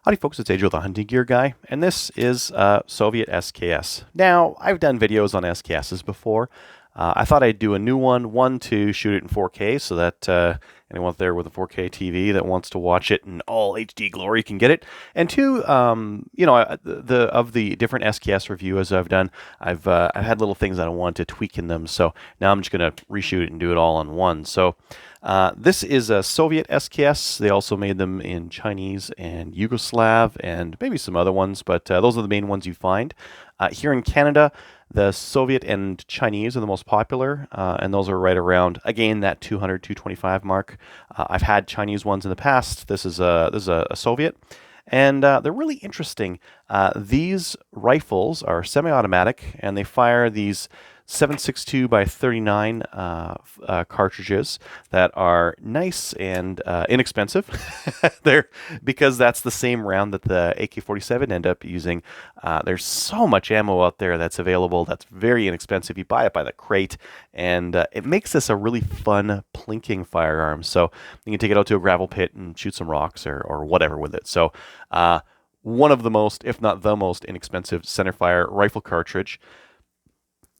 Howdy folks, it's Adriel the Hunting Gear Guy, and this is Soviet SKS. Now, I've done videos on SKSs before. I thought I'd do a new one to shoot it in 4K so that anyone out there with a 4K TV that wants to watch it in all HD glory can get it. And two, of the different SKS reviews I've done, I've had little things that I want to tweak in them, so now I'm just going to reshoot it and do it all on one. So this is a Soviet SKS. They also made them in Chinese and Yugoslav and maybe some other ones, but those are the main ones you find. Here in Canada, the Soviet and Chinese are the most popular, and those are right around, again, that 200, 225 mark. I've had Chinese ones in the past. This is a Soviet, and they're really interesting. These rifles are semi-automatic, and they fire these 7.62 by 39 cartridges that are nice and inexpensive. They're because that's the same round that the AK-47 end up using. There's so much ammo out there that's available that's very inexpensive. You buy it by the crate, and it makes this a really fun plinking firearm. So you can take it out to a gravel pit and shoot some rocks or whatever with it. So one of the most, if not the most inexpensive centerfire rifle cartridge.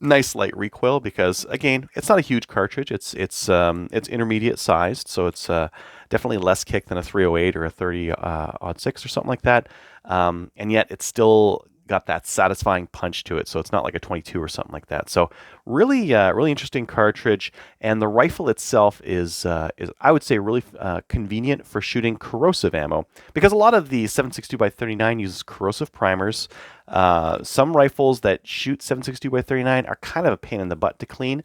Nice light recoil because, again, it's not a huge cartridge. It's intermediate sized, so it's definitely less kick than a 308 or a 30-06 or something like that. And yet it's still got that satisfying punch to it, so it's not like a 22 or something like that. So really interesting cartridge, and the rifle itself is I would say really convenient for shooting corrosive ammo, because a lot of the 7.62 by 39 uses corrosive primers. Some rifles that shoot 7.62 by 39 are kind of a pain in the butt to clean.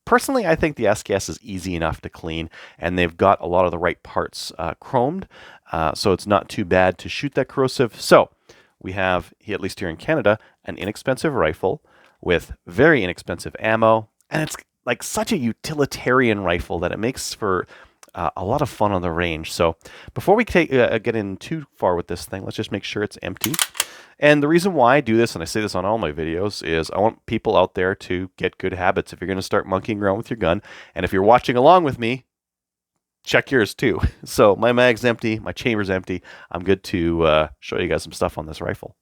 Personally, I think the SKS is easy enough to clean, and they've got a lot of the right parts chromed, so it's not too bad to shoot that corrosive. So we have, at least here in Canada, an inexpensive rifle with very inexpensive ammo, and it's like such a utilitarian rifle that it makes for a lot of fun on the range. So before we get in too far with this thing, let's just make sure it's empty. And the reason why I do this, and I say this on all my videos, is I want people out there to get good habits. If you're going to start monkeying around with your gun, and if you're watching along with me, check yours too. So my mag's empty, my chamber's empty. I'm good to show you guys some stuff on this rifle.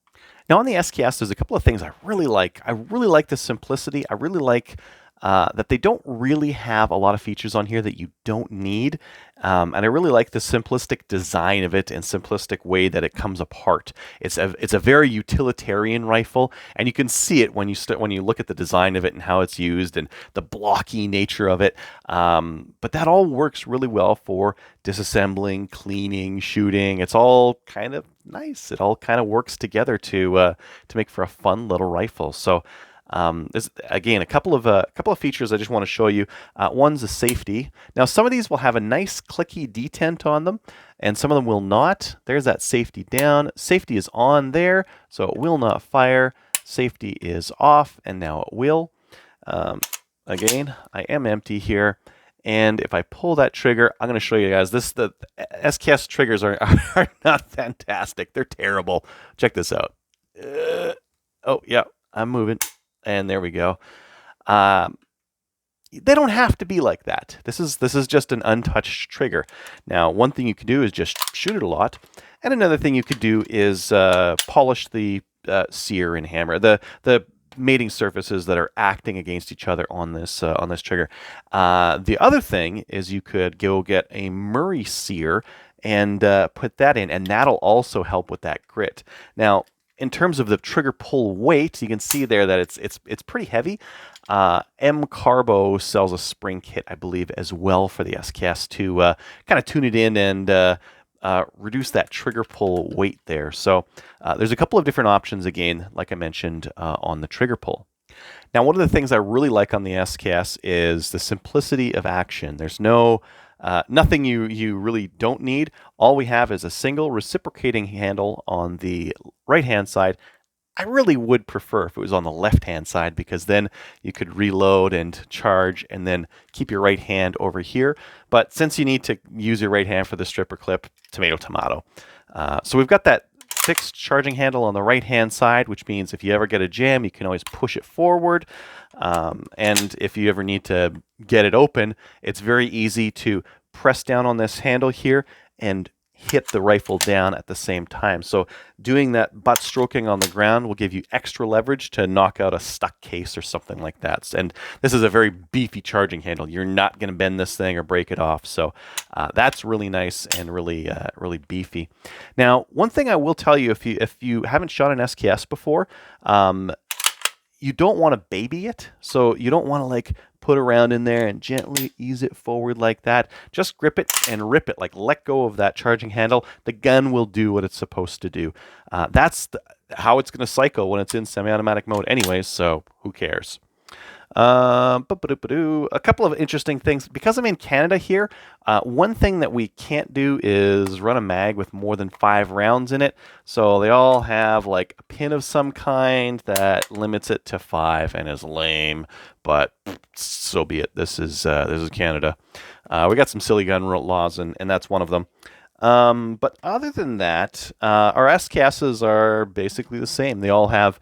Now on the SKS, there's a couple of things I really like. I really like the simplicity. I really like that they don't really have a lot of features on here that you don't need. And I really like the simplistic design of it and simplistic way that it comes apart. It's a very utilitarian rifle, and you can see it when you look at the design of it and how it's used and the blocky nature of it. But that all works really well for disassembling, cleaning, shooting. It's all kind of nice. It all kind of works together to make for a fun little rifle. So there's, again, a couple of features I just want to show you. One's the safety. Now, some of these will have a nice clicky detent on them, and some of them will not. There's that safety down. Safety is on there, so it will not fire. Safety is off, and now it will. Again, I am empty here. And if I pull that trigger, I'm going to show you guys this. The SKS triggers are not fantastic. They're terrible. Check this out. Oh, yeah, I'm moving. And there we go. They don't have to be like that. This is just an untouched trigger. Now, one thing you could do is just shoot it a lot, and another thing you could do is polish the sear and hammer the mating surfaces that are acting against each other on this trigger. The other thing is you could go get a Murray sear and put that in, and that'll also help with that grit. Now, in terms of the trigger pull weight, you can see there that it's pretty heavy. M Carbo sells a spring kit, I believe, as well for the SKS to kind of tune it in and reduce that trigger pull weight there. So there's a couple of different options, again, like I mentioned, on the trigger pull. Now, one of the things I really like on the SKS is the simplicity of action. There's nothing you really don't need. All we have is a single reciprocating handle on the right-hand side. I really would prefer if it was on the left-hand side, because then you could reload and charge and then keep your right hand over here. But since you need to use your right hand for the stripper clip, tomato, tomato. So we've got that fixed charging handle on the right-hand side, which means if you ever get a jam, you can always push it forward. And if you ever need to get it open, it's very easy to press down on this handle here and hit the rifle down at the same time. So doing that butt stroking on the ground will give you extra leverage to knock out a stuck case or something like that. And this is a very beefy charging handle. You're not going to bend this thing or break it off. So that's really nice and really really beefy. Now, one thing I will tell you, if you haven't shot an SKS before, you don't want to baby it. So you don't want to like put around in there and gently ease it forward like that. Just grip it and rip it, like let go of that charging handle. The gun will do what it's supposed to do. That's how it's going to cycle when it's in semi-automatic mode anyways, so who cares? A couple of interesting things. Because I'm in Canada here, one thing that we can't do is run a mag with more than 5 rounds in it. So they all have like a pin of some kind that limits it to 5 and is lame, but so be it. This is Canada. We got some silly gun laws, and that's one of them. But other than that, our SKSs are basically the same. They all have,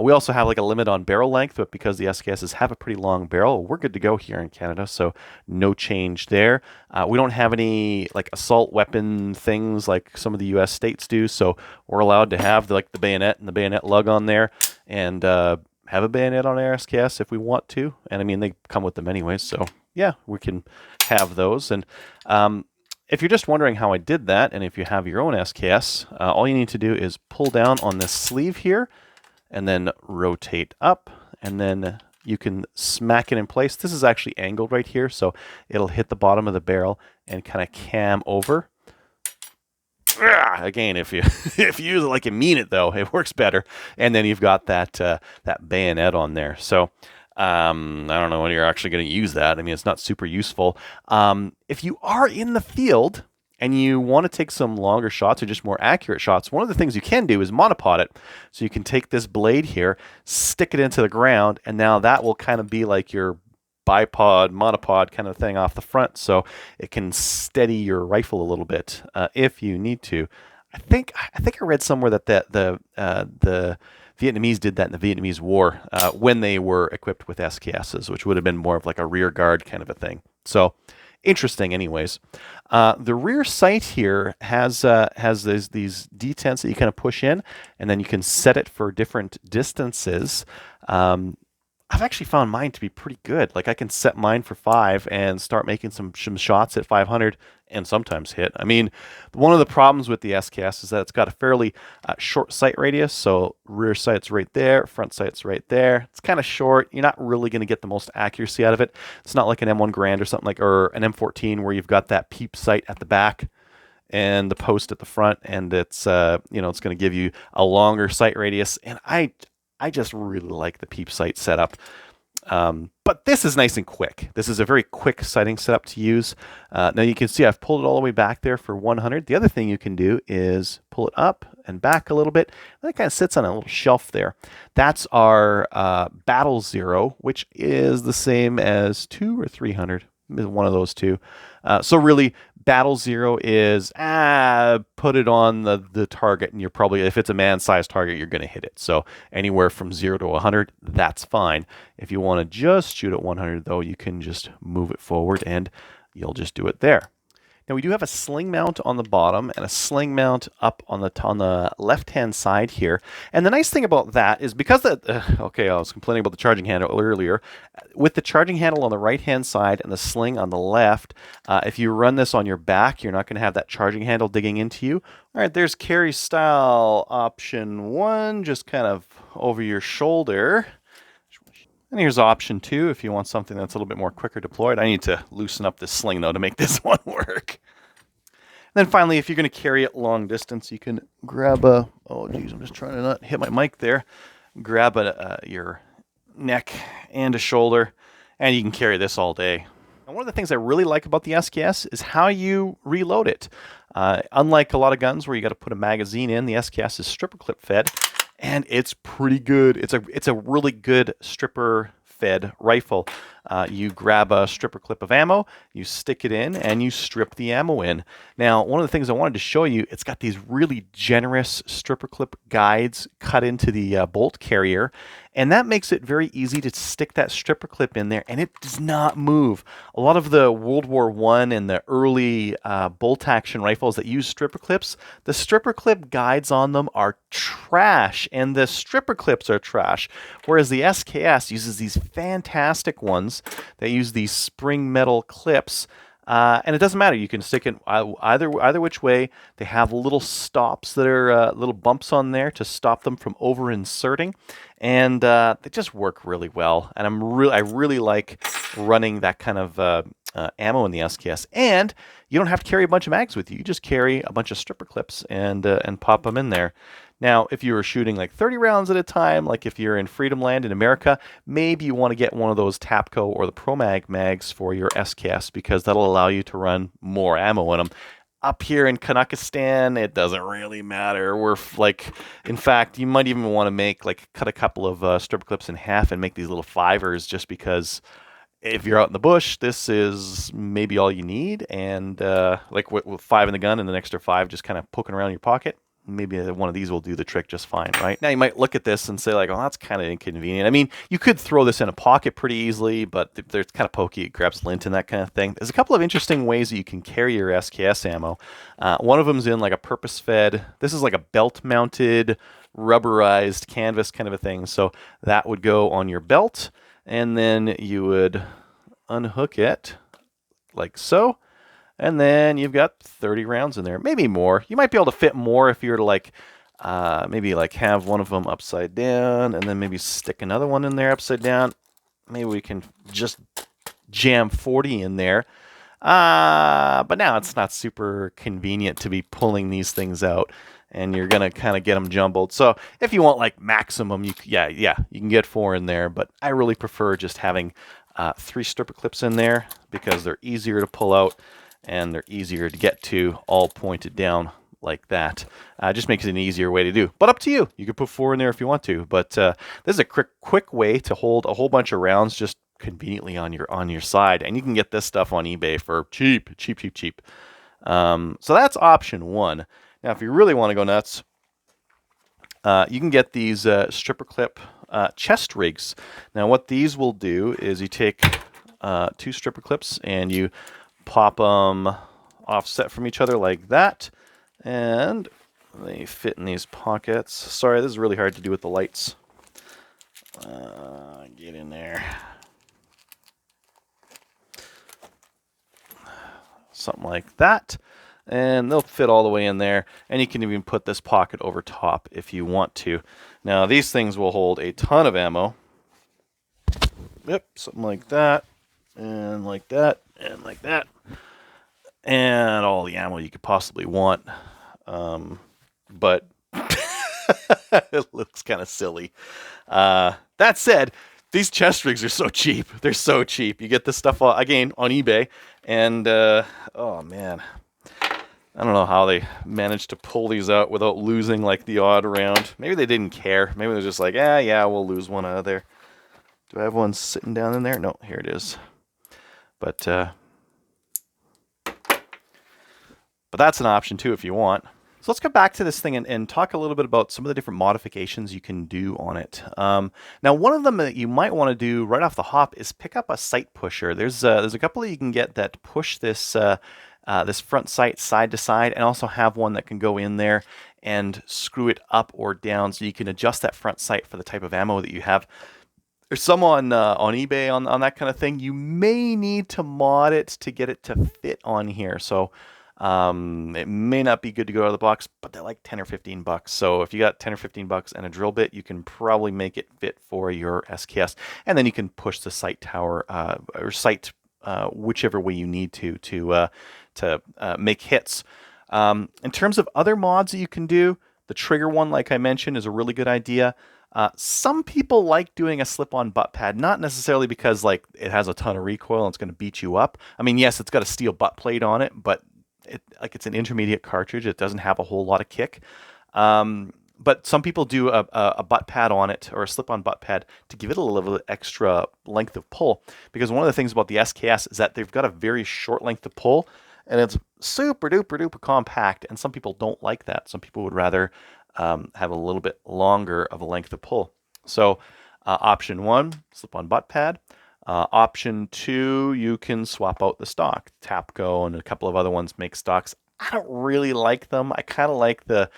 we also have like a limit on barrel length, but because the SKSs have a pretty long barrel, we're good to go here in Canada, so no change there. We don't have any like assault weapon things like some of the US states do, so we're allowed to have the bayonet and the bayonet lug on there, and have a bayonet on our SKS if we want to. And I mean, they come with them anyways, so yeah, we can have those. And if you're just wondering how I did that, and if you have your own SKS, all you need to do is pull down on this sleeve here, and then rotate up, and then you can smack it in place. This is actually angled right here, so it'll hit the bottom of the barrel and kind of cam over. Again, if you if you use it like you mean it, though, it works better. And then you've got that that bayonet on there. So I don't know when you're actually going to use that. I mean, it's not super useful. If you are in the field and you want to take some longer shots or just more accurate shots, one of the things you can do is monopod it. So you can take this blade here, stick it into the ground, and now that will kind of be like your bipod, monopod kind of thing off the front, so it can steady your rifle a little bit if you need to. I think I read somewhere that the Vietnamese did that in the Vietnamese War when they were equipped with SKSs, which would have been more of like a rear guard kind of a thing. So interesting, anyways. The rear sight here has these detents that you kind of push in, and then you can set it for different distances. I've actually found mine to be pretty good. Like I can set mine for 5 and start making some shots at 500 and sometimes hit. I mean, one of the problems with the SKS is that it's got a fairly short sight radius. So rear sight's right there, front sight's right there. It's kind of short. You're not really going to get the most accuracy out of it. It's not like an M1 Garand or something like, or an M14 where you've got that peep sight at the back and the post at the front, and it's it's going to give you a longer sight radius. And I just really like the peep sight setup. But this is nice and quick. This is a very quick sighting setup to use. Now you can see I've pulled it all the way back there for 100. The other thing you can do is pull it up and back a little bit. And it kind of sits on a little shelf there. That's our Battle Zero, which is the same as 2 or 300. One of those two. So really, Battle Zero is put it on the target, and you're probably, if it's a man-sized target, you're going to hit it. So anywhere from 0 to 100, that's fine. If you want to just shoot at 100, though, you can just move it forward, and you'll just do it there. Now we do have a sling mount on the bottom and a sling mount up on the left-hand side here. And the nice thing about that is because okay, I was complaining about the charging handle earlier. With the charging handle on the right-hand side and the sling on the left, if you run this on your back, you're not going to have that charging handle digging into you. All right, there's carry style option 1, just kind of over your shoulder. And here's option 2 if you want something that's a little bit more quicker deployed. I need to loosen up this sling, though, to make this one work. And then finally, if you're going to carry it long distance, you can grab a... Oh, geez, I'm just trying to not hit my mic there. Grab your neck and a shoulder, and you can carry this all day. And one of the things I really like about the SKS is how you reload it. Unlike a lot of guns where you got to put a magazine in, the SKS is stripper clip fed. And it's pretty good. It's a really good stripper fed rifle. You grab a stripper clip of ammo, you stick it in, and you strip the ammo in. Now, one of the things I wanted to show you, it's got these really generous stripper clip guides cut into the bolt carrier, and that makes it very easy to stick that stripper clip in there, and it does not move. A lot of the World War I and the early bolt action rifles that use stripper clips, the stripper clip guides on them are trash, and the stripper clips are trash, whereas the SKS uses these fantastic ones that use these spring metal clips. And it doesn't matter. You can stick it either which way. They have little stops that are little bumps on there to stop them from over inserting, and they just work really well. And I really like running that kind of ammo in the SKS. And you don't have to carry a bunch of mags with you. You just carry a bunch of stripper clips and pop them in there. Now, if you were shooting like 30 rounds at a time, like if you're in Freedom Land in America, maybe you want to get one of those Tapco or the ProMag mags for your SKS, because that'll allow you to run more ammo in them. Up here in Kazakhstan, it doesn't really matter. We're like, in fact, you might even want to cut a couple of stripper clips in half and make these little fivers, just because if you're out in the bush, this is maybe all you need. And like with 5 in the gun and an extra 5 just kind of poking around your pocket, maybe one of these will do the trick just fine, right? Now you might look at this and say like, oh, that's kind of inconvenient. I mean, you could throw this in a pocket pretty easily, but they're kind of pokey. It grabs lint and that kind of thing. There's a couple of interesting ways that you can carry your SKS ammo. One of them's in like a purpose-fed, this is like a belt-mounted, rubberized canvas kind of a thing. So that would go on your belt, and then you would unhook it like so. And then you've got 30 rounds in there, maybe more. You might be able to fit more if you were to like, maybe like have one of them upside down and then maybe stick another one in there upside down. Maybe we can just jam 40 in there. But now it's not super convenient to be pulling these things out, and you're going to kind of get them jumbled. So if you want like maximum, you can get 4 in there, but I really prefer just having 3 stripper clips in there because they're easier to pull out and they're easier to get to, all pointed down like that. Just makes it an easier way to do. But up to you. You could put 4 in there if you want to. But this is a quick way to hold a whole bunch of rounds just conveniently on your side. And you can get this stuff on eBay for cheap. So that's option 1. Now, if you really want to go nuts, you can get these stripper clip chest rigs. Now, what these will do is you take 2 stripper clips and you pop them offset from each other like that, and they fit in these pockets. Sorry, this is really hard to do with the lights. Get in there. Something like that. And they'll fit all the way in there, and you can even put this pocket over top if you want to. Now, these things will hold a ton of ammo. Yep, something like that, and like that, and like that. And all the ammo you could possibly want. But it looks kind of silly. That said, these chest rigs are so cheap. They're so cheap. You get this stuff, again, on eBay. And, oh, man. I don't know how they managed to pull these out without losing, like, the odd round. Maybe they didn't care. Maybe they're just like, yeah, we'll lose one out of there. Do I have one sitting down in there? No, here it is. But that's an option too if you want. So let's go back to this thing and talk a little bit about some of the different modifications you can do on it. Now, one of them that you might want to do right off the hop is pick up a sight pusher. There's a couple that you can get that push this this front sight side to side, and also have one that can go in there and screw it up or down, so you can adjust that front sight for the type of ammo that you have. There's some on eBay on that kind of thing. You may need to mod it to get it to fit on here. So it may not be good to go out of the box, but they're like 10 or 15 bucks. So if you got 10 or 15 bucks and a drill bit, you can probably make it fit for your SKS. And then you can push the sight tower or sight whichever way you need to make hits. In terms of other mods that you can do, the trigger one, like I mentioned, is a really good idea. Some people like doing a slip-on butt pad, not necessarily because like it has a ton of recoil and it's going to beat you up. I mean, yes, it's got a steel butt plate on it, but it's an intermediate cartridge. It doesn't have a whole lot of kick. But some people do a butt pad on it, or a slip-on butt pad, to give it a little extra length of pull. Because one of the things about the SKS is that they've got a very short length of pull, and it's super duper duper compact. And some people don't like that. Some people would rather have a little bit longer of a length of pull. So option one, slip-on butt pad. Option two, you can swap out the stock. Tapco and a couple of other ones make stocks. I don't really like them. I kind of like the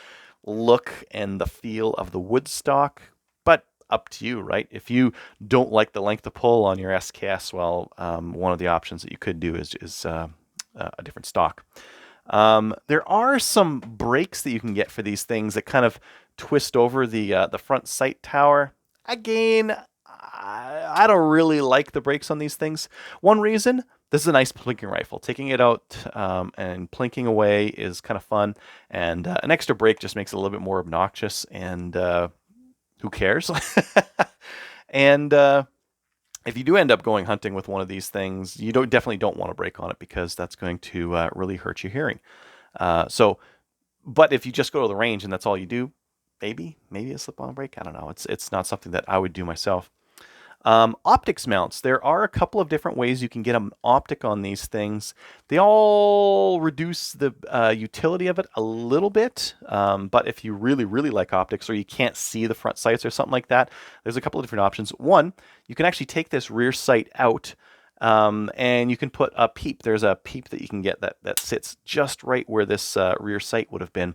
look and the feel of the wood stock, but up to you, right? If you don't like the length of pull on your SKS, well, one of the options that you could do is a different stock. There are some brakes that you can get for these things that kind of twist over the front sight tower. Again, I don't really like the brakes on these things. One reason, this is a nice plinking rifle. Taking it out and plinking away is kind of fun, and an extra brake just makes it a little bit more obnoxious, and who cares? And if you do end up going hunting with one of these things, you definitely don't want to brake on it, because that's going to really hurt your hearing. But if you just go to the range and that's all you do, maybe a slip-on brake. I don't know. It's not something that I would do myself. Optics mounts. There are a couple of different ways you can get an optic on these things. They all reduce the utility of it a little bit, but if you really, really like optics, or you can't see the front sights or something like that, there's a couple of different options. One, you can actually take this rear sight out, and you can put a peep. There's a peep that you can get that sits just right where this rear sight would have been.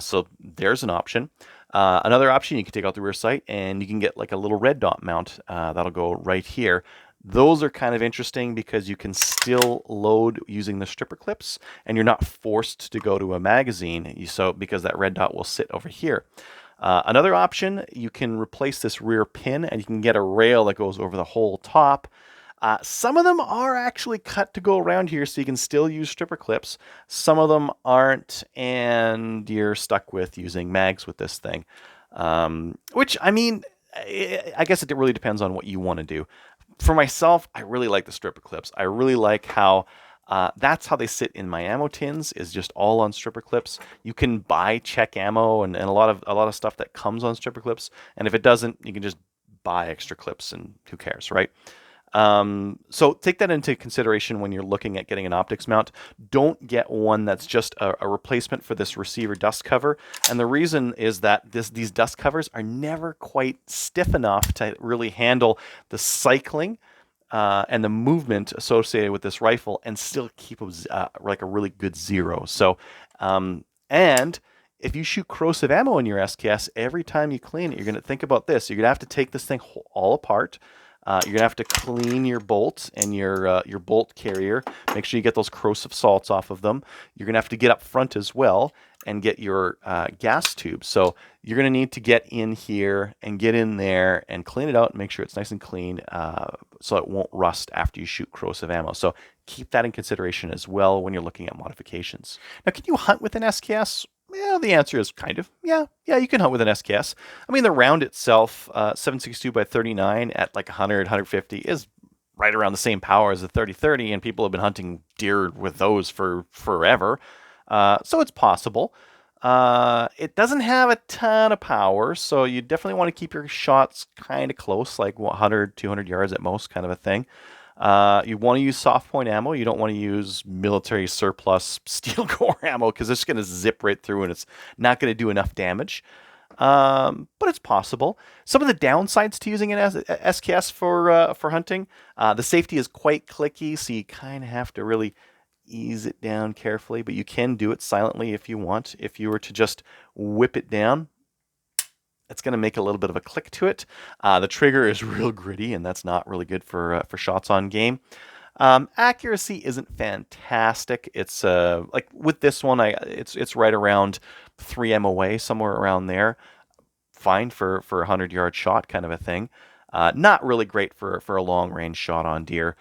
So there's an option. Another option, you can take out the rear sight and you can get like a little red dot mount that'll go right here. Those are kind of interesting because you can still load using the stripper clips, and you're not forced to go to a magazine, because that red dot will sit over here. Another option, you can replace this rear pin and you can get a rail that goes over the whole top. Some of them are actually cut to go around here, so you can still use stripper clips. Some of them aren't, and you're stuck with using mags with this thing. Which, I mean, I guess it really depends on what you want to do. For myself, I really like the stripper clips. I really like how that's how they sit in my ammo tins, is just all on stripper clips. You can buy check ammo and a lot of stuff that comes on stripper clips, and if it doesn't, you can just buy extra clips, and who cares, right? So take that into consideration when you're looking at getting an optics mount. Don't get one that's just a replacement for this receiver dust cover. And the reason is that these dust covers are never quite stiff enough to really handle the cycling and the movement associated with this rifle, and still keep like a really good zero. So, and if you shoot corrosive ammo in your SKS, every time you clean it, you're going to think about this. You're going to have to take this thing all apart. You're going to have to clean your bolts and your bolt carrier. Make sure you get those corrosive salts off of them. You're going to have to get up front as well and get your gas tube. So you're going to need to get in here and get in there and clean it out and make sure it's nice and clean so it won't rust after you shoot corrosive ammo. So keep that in consideration as well when you're looking at modifications. Now, can you hunt with an SKS? Well, the answer is kind of. Yeah, you can hunt with an SKS. I mean, the round itself, 7.62 by 39 at like 100, 150 is right around the same power as the 30-30, and people have been hunting deer with those for forever. So it's possible. It doesn't have a ton of power, so you definitely want to keep your shots kind of close, like 100, 200 yards at most, kind of a thing. You want to use soft point ammo. You don't want to use military surplus steel core ammo, because it's going to zip right through and it's not going to do enough damage. But it's possible. Some of the downsides to using an SKS for hunting, the safety is quite clicky, so you kind of have to really ease it down carefully, but you can do it silently if you want. If you were to just whip it down, it's going to make a little bit of a click to it. The trigger is real gritty, and that's not really good for shots on game. Accuracy isn't fantastic. It's like with this one, it's right around 3 MOA, somewhere around there. Fine for a 100-yard shot, kind of a thing. Not really great for a long-range shot on deer.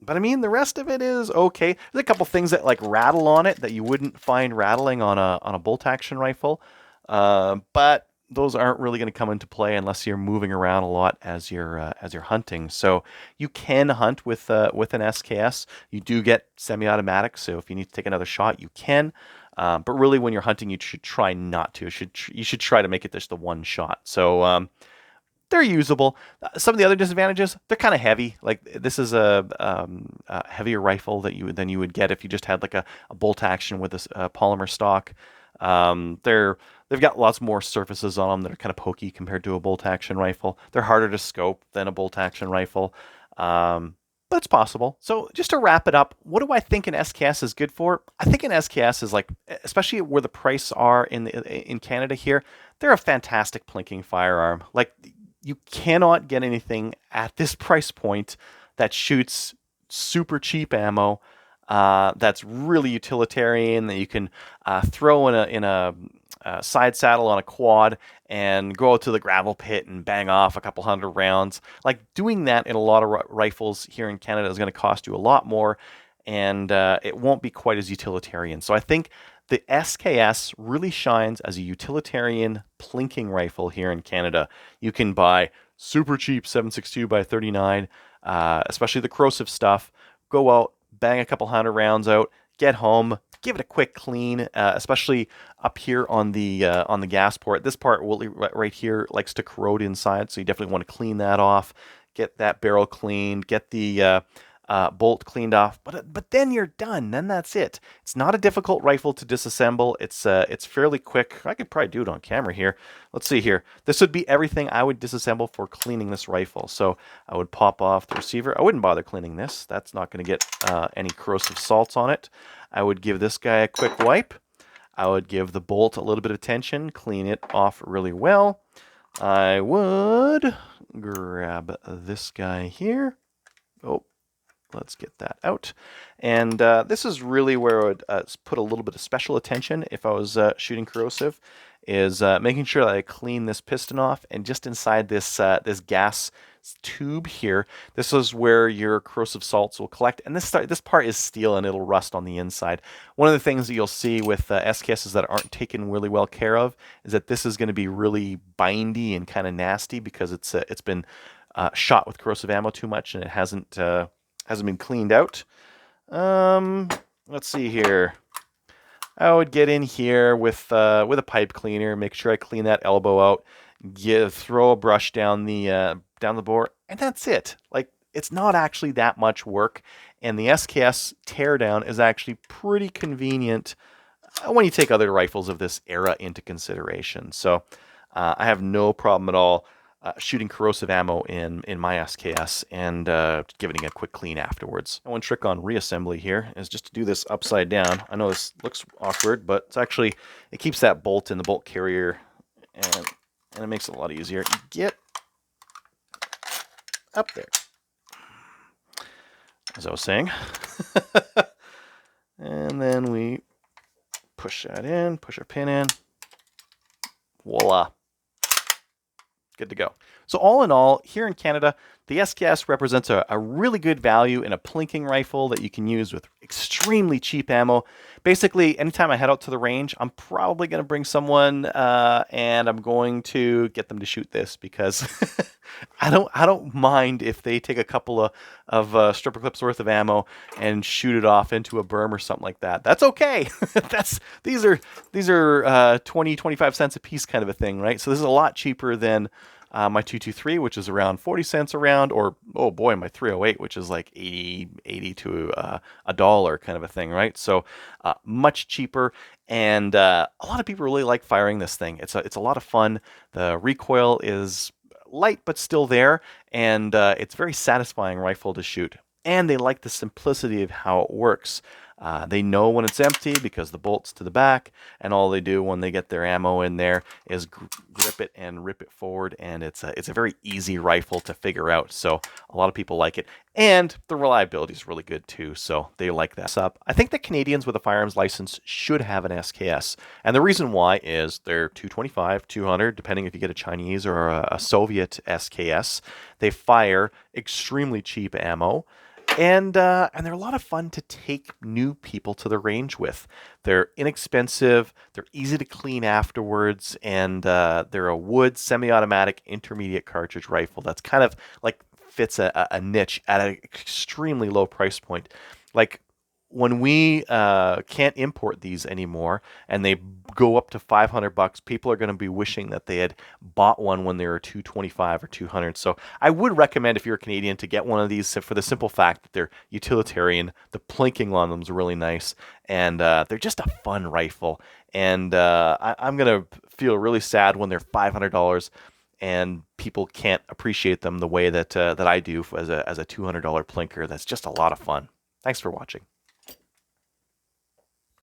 But I mean, the rest of it is okay. There's a couple things that like rattle on it that you wouldn't find rattling on a bolt action rifle. But those aren't really going to come into play unless you're moving around a lot as you're hunting. So you can hunt with an SKS. You do get semi-automatic, so if you need to take another shot, you can. But really, when you're hunting, you should try not to. You should try to make it just the one shot. So they're usable. Some of the other disadvantages, they're kind of heavy. Like this is a heavier rifle than you would get if you just had like a bolt action with a polymer stock. They've got lots more surfaces on them that are kind of pokey compared to a bolt action rifle. They're harder to scope than a bolt action rifle. But it's possible. So just to wrap it up, what do I think an SKS is good for? I think an SKS is like, especially where the price are in Canada here, they're a fantastic plinking firearm. Like you cannot get anything at this price point that shoots super cheap ammo. That's really utilitarian, that you can throw in a side saddle on a quad and go out to the gravel pit and bang off a couple hundred rounds. Like doing that in a lot of rifles here in Canada is going to cost you a lot more, and it won't be quite as utilitarian. So I think the SKS really shines as a utilitarian plinking rifle here in Canada. You can buy super cheap 7.62 by 39, especially the corrosive stuff. Go out, bang a couple hundred rounds out, get home, give it a quick clean, especially up here on the gas port. This part right here likes to corrode inside, so you definitely want to clean that off. Get that barrel cleaned, get the bolt cleaned off, but then you're done. Then that's it. It's not a difficult rifle to disassemble. It's fairly quick. I could probably do it on camera here. Let's see here. This would be everything I would disassemble for cleaning this rifle. So I would pop off the receiver. I wouldn't bother cleaning this. That's not going to get any corrosive salts on it. I would give this guy a quick wipe. I would give the bolt a little bit of attention, clean it off really well. I would grab this guy here. Oh, let's get that out. And this is really where I would put a little bit of special attention if I was shooting corrosive, is making sure that I clean this piston off, and just inside this this gas tube here, this is where your corrosive salts will collect. And this part is steel and it'll rust on the inside. One of the things that you'll see with SKSs that aren't taken really well care of is that this is going to be really bindy and kind of nasty because it's been shot with corrosive ammo too much and it hasn't been cleaned out. Let's see here. I would get in here with a pipe cleaner, make sure I clean that elbow out, throw a brush down the bore, and that's it. Like, it's not actually that much work, and the SKS teardown is actually pretty convenient when you take other rifles of this era into consideration. So I have no problem at all shooting corrosive ammo in my SKS and giving it a quick clean afterwards. One trick on reassembly here is just to do this upside down. I know this looks awkward, but it keeps that bolt in the bolt carrier, and it makes it a lot easier. Get up there, as I was saying. And then we push that in, push our pin in. Voila. Good to go. So all in all, here in Canada, the SKS represents a really good value in a plinking rifle that you can use with extremely cheap ammo. Basically, anytime I head out to the range, I'm probably going to bring someone and I'm going to get them to shoot this, because I don't mind if they take a couple of stripper clips worth of ammo and shoot it off into a berm or something like that. That's okay. These are 20, 25 cents a piece kind of a thing, right? So this is a lot cheaper than my 223, which is around 40 cents a round, or, oh boy, my 308, which is like 80 to a dollar kind of a thing, right? So much cheaper, and a lot of people really like firing this thing. It's a lot of fun. The recoil is light but still there, and it's a very satisfying rifle to shoot. And they like the simplicity of how it works. They know when it's empty because the bolt's to the back, and all they do when they get their ammo in there is grip it and rip it forward, and it's a very easy rifle to figure out. So a lot of people like it, and the reliability is really good too, so they like that. I think that Canadians with a firearms license should have an SKS, and the reason why is they're $225, $200, depending if you get a Chinese or a Soviet SKS. They fire extremely cheap ammo. And they're a lot of fun to take new people to the range with. They're inexpensive, they're easy to clean afterwards, and they're a wood semi-automatic intermediate cartridge rifle that's kind of like fits a niche at an extremely low price point. Like, when we can't import these anymore and they go up to $500, people are going to be wishing that they had bought one when they were $225 or $200. So I would recommend, if you're a Canadian, to get one of these for the simple fact that they're utilitarian. The plinking on them is really nice, and they're just a fun rifle. And I'm going to feel really sad when they're $500 and people can't appreciate them the way that I do as a $200 plinker. That's just a lot of fun. Thanks for watching.